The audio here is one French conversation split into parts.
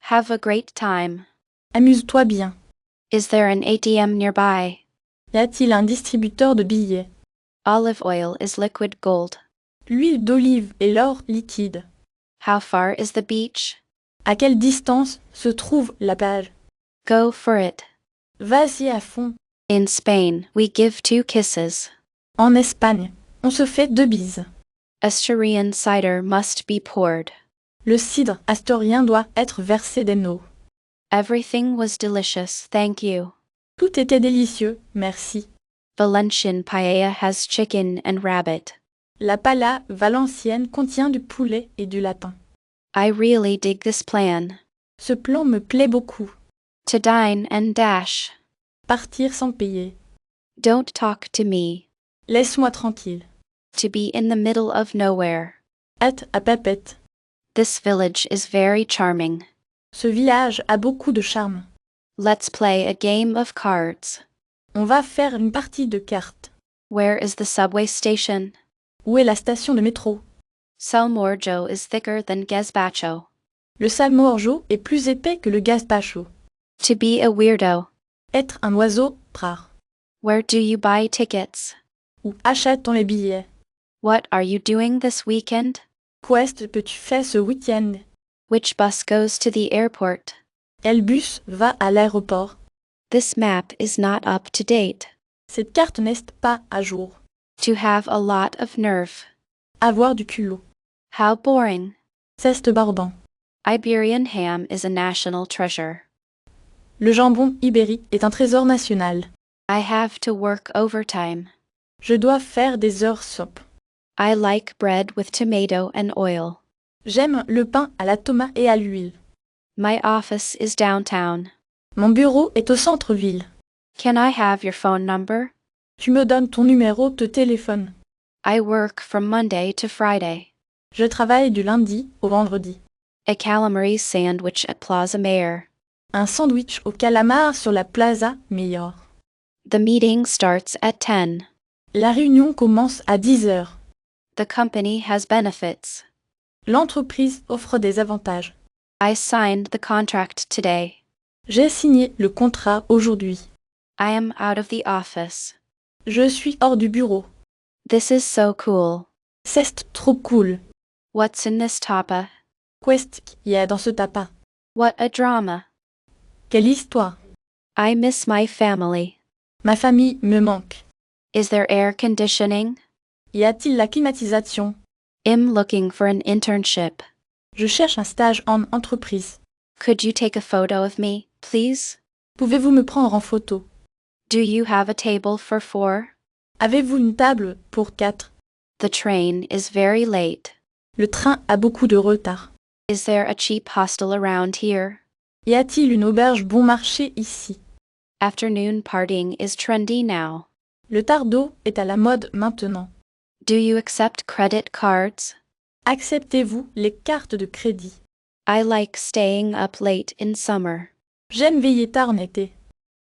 Have a great time. Amuse-toi bien. Is there an ATM nearby? Y a-t-il un distributeur de billets? Olive oil is liquid gold. L'huile d'olive est l'or liquide. How far is the beach? À quelle distance se trouve la plage? Go for it. Vas-y à fond. In Spain, we give 2 kisses. En Espagne, on se fait 2 bises. Asturian cider must be poured. Le cidre astorien doit être versé des eaux. Everything was delicious, thank you. Tout était délicieux, merci. Valencian paella has chicken and rabbit. La pala valencienne contient du poulet et du lapin. I really dig this plan. Ce plan me plaît beaucoup. To dine and dash. Partir sans payer. Don't talk to me. Laisse-moi tranquille. To be in the middle of nowhere. Être à Papette. This village is very charming. Ce village a beaucoup de charme. Let's play a game of cards. On va faire une partie de cartes. Where is the subway station? Où est la station de métro? Salmorejo is thicker than gazpacho. Le salmorjo est plus épais que le gazpacho. To be a weirdo. Être un oiseau rare. Where do you buy tickets? Où achète-t-on les billets? What are you doing this weekend? Qu'est-ce que tu fais ce week-end? Which bus goes to the airport? Quel bus va à l'aéroport? This map is not up to date. Cette carte n'est pas à jour. To have a lot of nerve. Avoir du culot. How boring. C'est barbant. Iberian ham is a national treasure. Le jambon ibérique est un trésor national. I have to work overtime. Je dois faire des heures sup. I like bread with tomato and oil. J'aime le pain à la tomate et à l'huile. My office is downtown. Mon bureau est au centre-ville. Can I have your phone number? Tu me donnes ton numéro de téléphone. I work from Monday to Friday. Je travaille du lundi au vendredi. A calamari sandwich at Plaza Mayor. Un sandwich au calamar sur la Plaza Mayor. The meeting starts at 10. La réunion commence à 10 heures. The company has benefits. L'entreprise offre des avantages. I signed the contract today. J'ai signé le contrat aujourd'hui. I am out of the office. Je suis hors du bureau. This is so cool. C'est trop cool. What's in this tapa? Qu'est-ce qu'il y a dans ce tapas? What a drama. Quelle histoire. I miss my family. Ma famille me manque. Is there air conditioning? Y a-t-il la climatisation? I'm looking for an internship. Je cherche un stage en entreprise. Could you take a photo of me, please? Pouvez-vous me prendre en photo? Do you have a table for 4? Avez-vous une table pour 4? The train is very late. Le train a beaucoup de retard. Is there a cheap hostel around here? Y a-t-il une auberge bon marché ici? Afternoon partying is trendy now. Le tardo est à la mode maintenant. Do you accept credit cards? Acceptez-vous les cartes de crédit? I like staying up late in summer. J'aime veiller tard en été.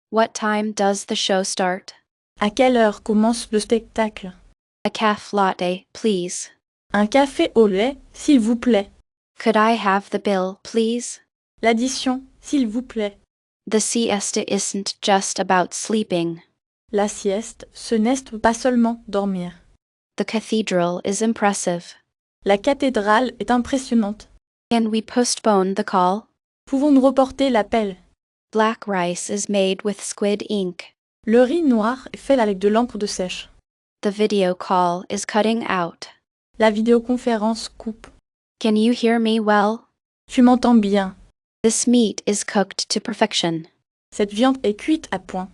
What time does the show start? À quelle heure commence le spectacle? A caf latte, please. Un café au lait, s'il vous plaît. Could I have the bill, please? L'addition, s'il vous plaît. The siesta isn't just about sleeping. La sieste, ce n'est pas seulement dormir. The cathedral is impressive. La cathédrale est impressionnante. Can we postpone the call? Pouvons-nous reporter l'appel? Black rice is made with squid ink. Le riz noir est fait avec de l'encre de sèche. The video call is cutting out. La vidéoconférence coupe. Can you hear me well? Tu m'entends bien. This meat is cooked to perfection. Cette viande est cuite à point.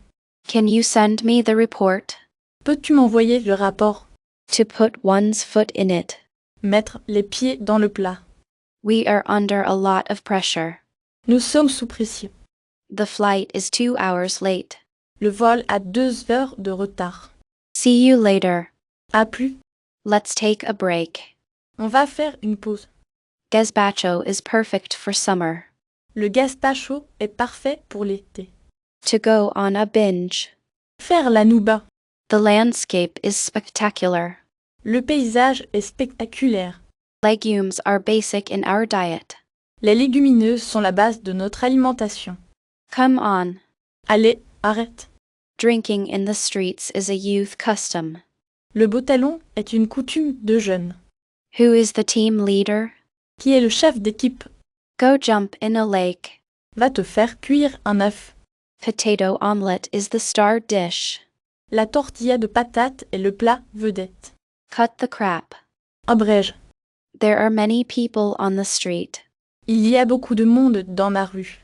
Can you send me the report? Peux-tu m'envoyer le rapport? To put one's foot in it. Mettre les pieds dans le plat. We are under a lot of pressure. Nous sommes sous pression. The flight is 2 hours late. Le vol a 2 heures de retard. See you later. À plus. Let's take a break. On va faire une pause. Gazpacho is perfect for summer. Le gazpacho est parfait pour l'été. To go on a binge. Faire la nouba. The landscape is spectacular. Le paysage est spectaculaire. Legumes are basic in our diet. Les légumineuses sont la base de notre alimentation. Come on. Allez, arrête. Drinking in the streets is a youth custom. Le beau talon est une coutume de jeunes. Who is the team leader? Qui est le chef d'équipe? Go jump in a lake. Va te faire cuire un œuf. Potato omelette is the star dish. La tortilla de patates est le plat vedette. Cut the crap. Abrège. There are many people on the street. Il y a beaucoup de monde dans ma rue.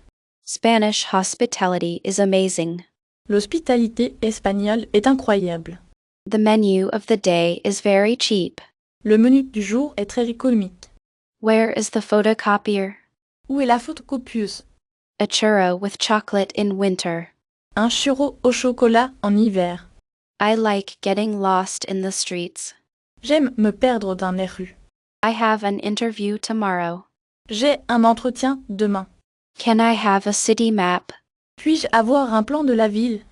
Spanish hospitality is amazing. L'hospitalité espagnole est incroyable. The menu of the day is very cheap. Le menu du jour est très économique. Where is the photocopier? Où est la photocopieuse? A churro with chocolate in winter. Un churro au chocolat en hiver. I like getting lost in the streets. J'aime me perdre dans les rues. I have an interview tomorrow. J'ai un entretien demain. Can I have a city map? Puis-je avoir un plan de la ville?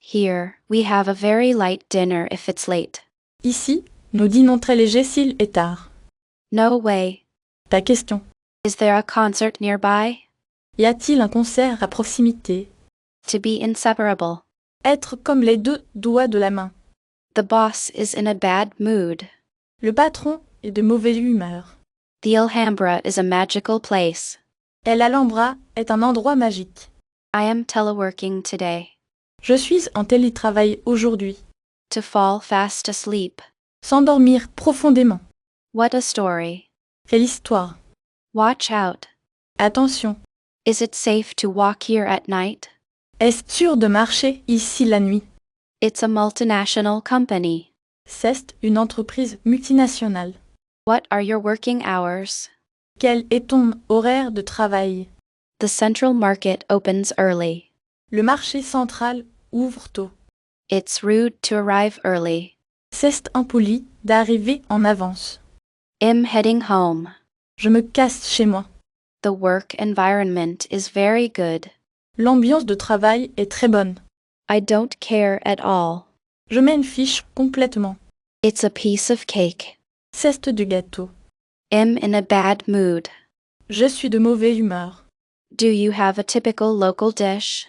Here, we have a very light dinner if it's late. Ici, nous dînons très léger s'il est tard. No way. Ta question. Is there a concert nearby? Y a-t-il un concert à proximité? To be inseparable. Être comme les deux doigts de la main. The boss is in a bad mood. Le patron est de mauvaise humeur. The Alhambra is a magical place. El Alhambra est un endroit magique. I am teleworking today. Je suis en télétravail aujourd'hui. To fall fast asleep. S'endormir profondément. What a story. Quelle histoire. Watch out. Attention. Is it safe to walk here at night? Est-ce sûr de marcher ici la nuit? It's a multinational company. C'est une entreprise multinationale. What are your working hours? Quel est ton horaire de travail? The central market opens early. Le marché central ouvre tôt. It's rude to arrive early. C'est impoli d'arriver en avance. I'm heading home. Je me casse chez moi. The work environment is very good. L'ambiance de travail est très bonne. I don't care at all. Je m'en fiche complètement. It's a piece of cake. C'est du gâteau. I'm in a bad mood. Je suis de mauvaise humeur. Do you have a typical local dish?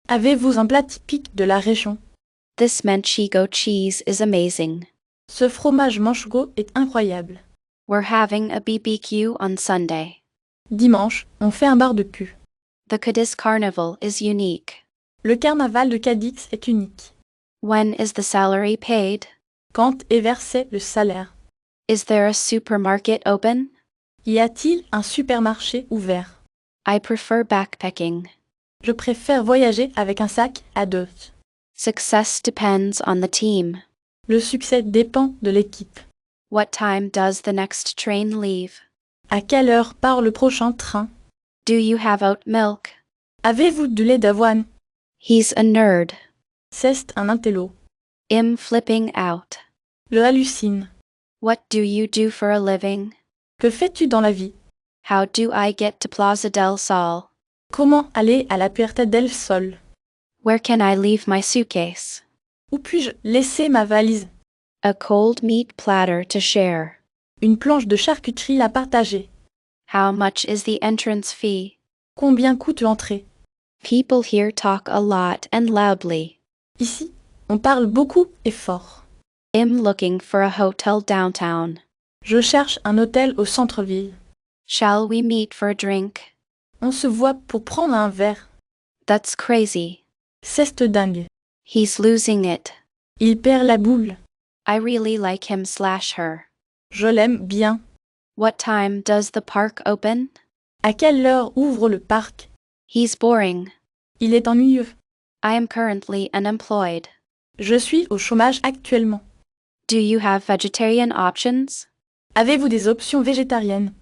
Avez-vous un plat typique de la région? This Manchego cheese is amazing. Ce fromage manchego est incroyable. We're having a BBQ on Sunday. Dimanche, on fait un barbecue. The Cadiz Carnival is unique. Le carnaval de Cadix est unique. When is the salary paid? Quand est versé le salaire? Is there a supermarket open? Y a-t-il un supermarché ouvert? I prefer backpacking. Je préfère voyager avec un sac à dos. Success depends on the team. Le succès dépend de l'équipe. What time does the next train leave? À quelle heure part le prochain train? Do you have oat milk? Avez-vous du lait d'avoine? He's a nerd. C'est un intello. I'm flipping out. Je hallucine. What do you do for a living? Que fais-tu dans la vie? How do I get to Plaza del Sol? Comment aller à la Puerta del Sol? Where can I leave my suitcase? Où puis-je laisser ma valise? A cold meat platter to share. Une planche de charcuterie à partager. How much is the entrance fee? Combien coûte l'entrée? People here talk a lot and loudly. Ici, on parle beaucoup et fort. I'm looking for a hotel downtown. Je cherche un hôtel au centre-ville. Shall we meet for a drink? On se voit pour prendre un verre. That's crazy. C'est dingue. He's losing it. Il perd la boule. I really like him/her. Je l'aime bien. What time does the park open? À quelle heure ouvre le parc? He's boring. Il est ennuyeux. I am currently unemployed. Je suis au chômage actuellement. Do you have vegetarian options? Avez-vous des options végétariennes?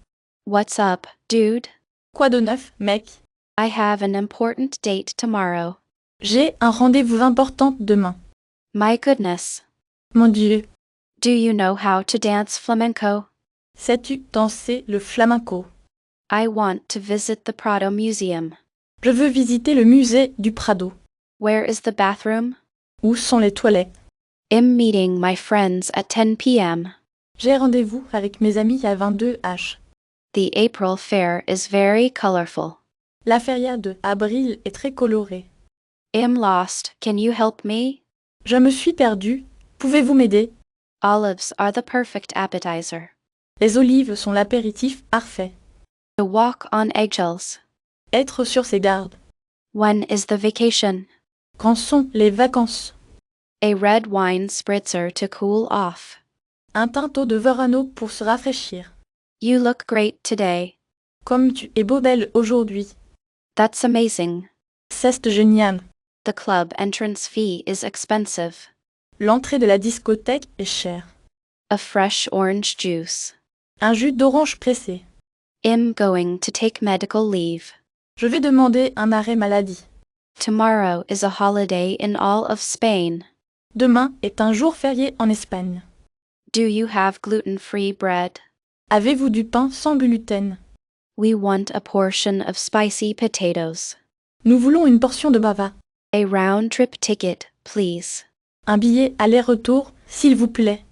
What's up, dude? Quoi de neuf, mec? I have an important date tomorrow. J'ai un rendez-vous important demain. My goodness. Mon Dieu. Do you know how to dance flamenco? Sais-tu danser le flamenco? I want to visit the Prado Museum. Je veux visiter le musée du Prado. Where is the bathroom? Où sont les toilettes? I'm meeting my friends at 10 p.m. J'ai rendez-vous avec mes amis à 22h. The April fair is very colorful. La feria de avril est très colorée. I'm lost, can you help me? Je me suis perdue. Pouvez-vous m'aider? Olives are the perfect appetizer. Les olives sont l'apéritif parfait. To walk on eggshells. Être sur ses gardes. When is the vacation? Quand sont les vacances? A red wine spritzer to cool off. Un tinto de Verano pour se rafraîchir. You look great today. Comme tu es beau belle aujourd'hui. That's amazing. C'est génial. The club entrance fee is expensive. L'entrée de la discothèque est chère. A fresh orange juice. Un jus d'orange pressé. I'm going to take medical leave. Je vais demander un arrêt maladie. Tomorrow is a holiday in all of Spain. Demain est un jour férié en Espagne. Do you have gluten-free bread? Avez-vous du pain sans gluten? We want a portion of spicy potatoes. Nous voulons une portion de bava. A round-trip ticket, please. Un billet aller-retour, s'il vous plaît.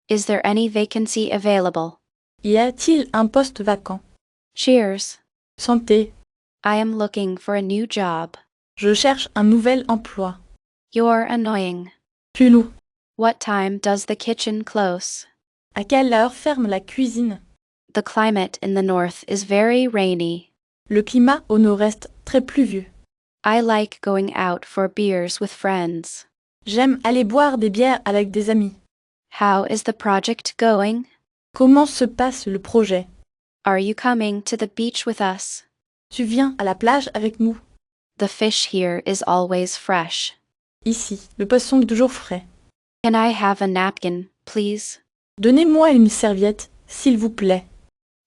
Is there any vacancy available? Y a-t-il un poste vacant? Cheers. Santé. I am looking for a new job. Je cherche un nouvel emploi. You're annoying. Culot. What time does the kitchen close? À quelle heure ferme la cuisine? The climate in the north is very rainy. Le climat au nord-est très pluvieux. I like going out for beers with friends. J'aime aller boire des bières avec des amis. How is the project going? Comment se passe le projet? Are you coming to the beach with us? Tu viens à la plage avec nous. The fish here is always fresh. Ici, le poisson est toujours frais. Can I have a napkin, please? Donnez-moi une serviette, s'il vous plaît.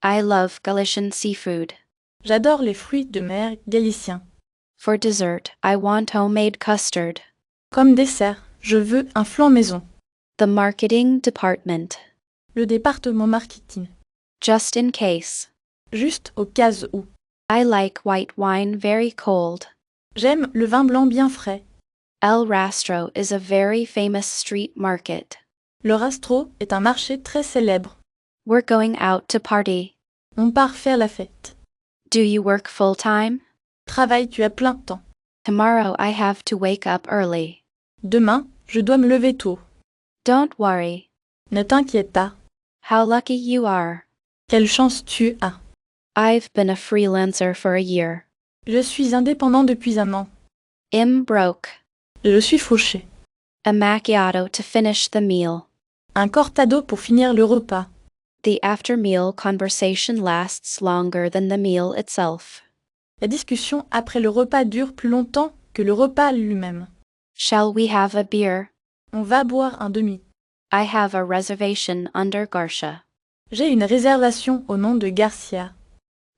I love Galician seafood. J'adore les fruits de mer galiciens. For dessert, I want homemade custard. Comme dessert, je veux un flan maison. The marketing department. Le département marketing. Just in case. Juste au cas où. I like white wine very cold. J'aime le vin blanc bien frais. El Rastro is a very famous street market. Le Rastro est un marché très célèbre. We're going out to party. On part faire la fête. Do you work full-time? Travailles-tu à plein temps? Tomorrow I have to wake up early. Demain, je dois me lever tôt. Don't worry. Ne t'inquiète pas. How lucky you are. Quelle chance tu as. I've been a freelancer for a year. Je suis indépendant depuis un an. I'm broke. Je suis fauché. A macchiato to finish the meal. Un cortado pour finir le repas. The after-meal conversation lasts longer than the meal itself. La discussion après le repas dure plus longtemps que le repas lui-même. Shall we have a beer? On va boire un demi. I have a reservation under Garcia. J'ai une réservation au nom de Garcia.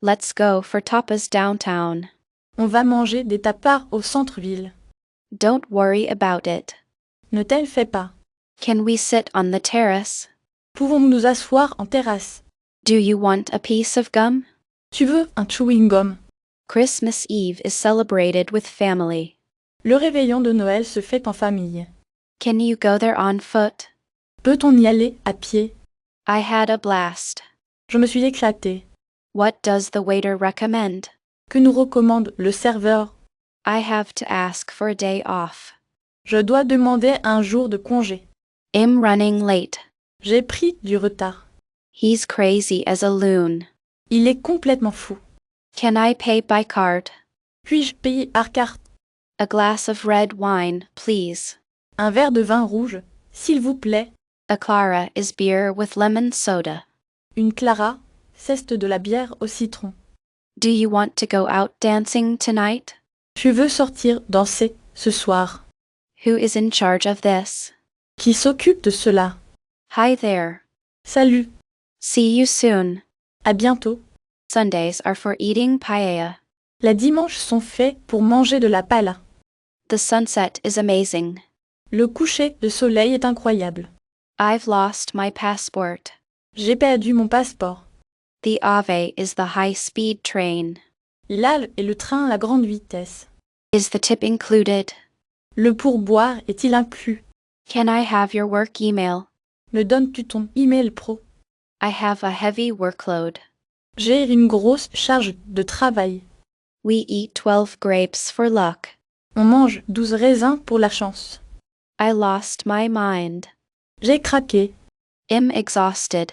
Let's go for tapas downtown. On va manger des tapas au centre-ville. Don't worry about it. Ne t'en fais pas. Can we sit on the terrace? Pouvons-nous nous asseoir en terrasse? Do you want a piece of gum? Tu veux un chewing-gum? Christmas Eve is celebrated with family. Le réveillon de Noël se fait en famille. Can you go there on foot? Peut-on y aller à pied? I had a blast. Je me suis éclatée. What does the waiter recommend? Que nous recommande le serveur? I have to ask for a day off. Je dois demander un jour de congé. I'm running late. J'ai pris du retard. He's crazy as a loon. Il est complètement fou. Can I pay by card? Puis-je payer par carte? A glass of red wine, please. Un verre de vin rouge, s'il vous plaît. A clara is beer with lemon soda. Une clara, c'est de la bière au citron. Do you want to go out dancing tonight? Tu veux sortir danser ce soir? Who is in charge of this? Qui s'occupe de cela? Hi there. Salut, See you soon. à bientôt. Sundays are for eating paella. Les dimanches sont faits pour manger de la pala. The sunset is amazing. Le coucher de soleil est incroyable. I've lost my passport. J'ai perdu mon passeport. The Ave is the high-speed train. L'AL est le train à la grande vitesse. Is the tip included? Le pourboire est-il inclus? Can I have your work email? Me donnes-tu ton email pro? I have a heavy workload. J'ai une grosse charge de travail. We eat 12 grapes for luck. On mange 12 raisins pour la chance. I lost my mind. J'ai craqué. Am exhausted.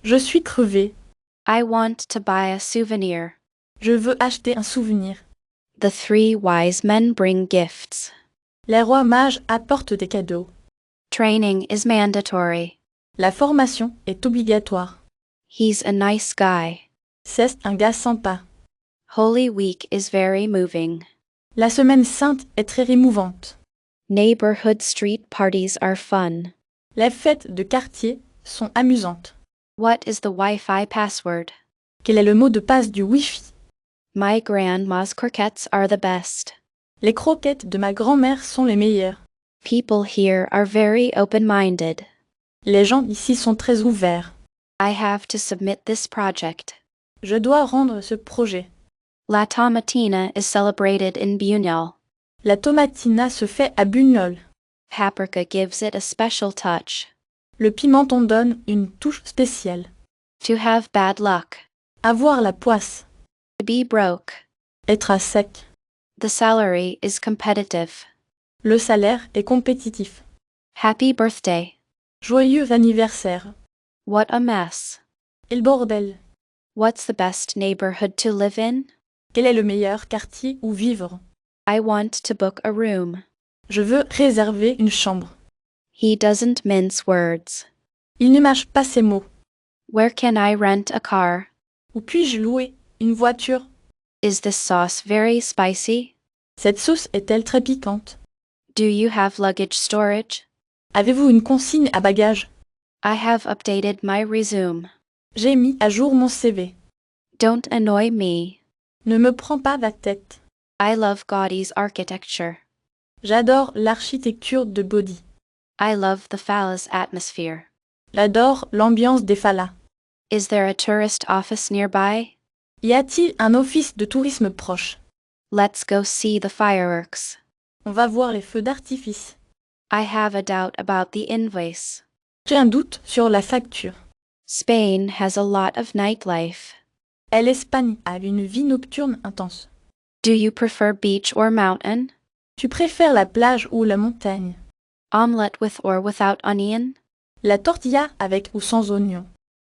Je suis crevé. I want to buy a souvenir. Je veux acheter un souvenir. The 3 wise men bring gifts. Les rois mages apportent des cadeaux. Training is mandatory. La formation est obligatoire. He's a nice guy. C'est un gars sympa. Holy Week is very moving. La semaine sainte est très émouvante. Neighborhood street parties are fun. Les fêtes de quartier sont amusantes. What is the Wi-Fi password? Quel est le mot de passe du Wi-Fi? My grandma's croquettes are the best. Les croquettes de ma grand-mère sont les meilleures. People here are very open-minded. Les gens ici sont très ouverts. I have to submit this project. Je dois rendre ce projet. La Tomatina is celebrated in Buñol. La tomatina se fait à Buñol. Paprika gives it a special touch. Le pimenton donne une touche spéciale. To have bad luck. Avoir la poisse. To be broke. Être à sec. The salary is competitive. Le salaire est compétitif. Happy birthday. Joyeux anniversaire. What a mess. Et le bordel. What's the best neighborhood to live in? Quel est le meilleur quartier où vivre? I want to book a room. Je veux réserver une chambre. He doesn't mince words. Il ne mâche pas ses mots. Where can I rent a car? Où puis-je louer une voiture? Is this sauce very spicy? Cette sauce est-elle très piquante? Do you have luggage storage? Avez-vous une consigne à bagages? I have updated my resume. J'ai mis à jour mon CV. Don't annoy me. Ne me prends pas la tête. I love Gaudi's architecture. J'adore l'architecture de Gaudí. I love the Fallas atmosphere. J'adore l'ambiance des Fallas. Is there a tourist office nearby? Y a-t-il un office de tourisme proche? Let's go see the fireworks. On va voir les feux d'artifice. I have a doubt about the invoice. J'ai un doute sur la facture. Spain has a lot of nightlife. L'Espagne a une vie nocturne intense. Do you prefer beach or mountain? Tu préfères la plage ou la montagne? Omelette with or without onion? La tortilla avec ou sans oignon?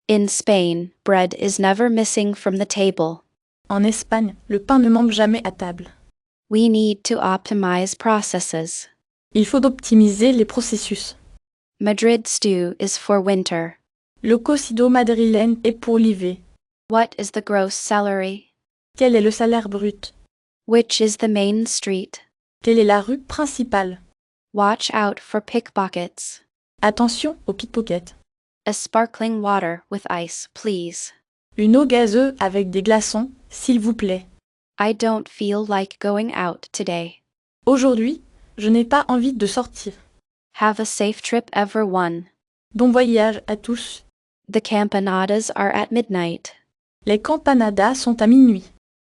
In Spain, bread is never missing from the table. En Espagne, le pain ne manque jamais à table. We need to optimize processes. Il faut optimiser les processus. Madrid stew is for winter. Le cocido madrilène est pour l'hiver. What is the gross salary? Quel est le salaire brut? Which is the main street? Quelle est la rue principale? Watch out for pickpockets. Attention aux pickpockets. A sparkling water with ice, please. Une eau gazeuse avec des glaçons, s'il vous plaît. I don't feel like going out today. Aujourd'hui, je n'ai pas envie de sortir. Have a safe trip everyone. Bon voyage à tous. The campanadas are at midnight. Les campanadas sont à minuit.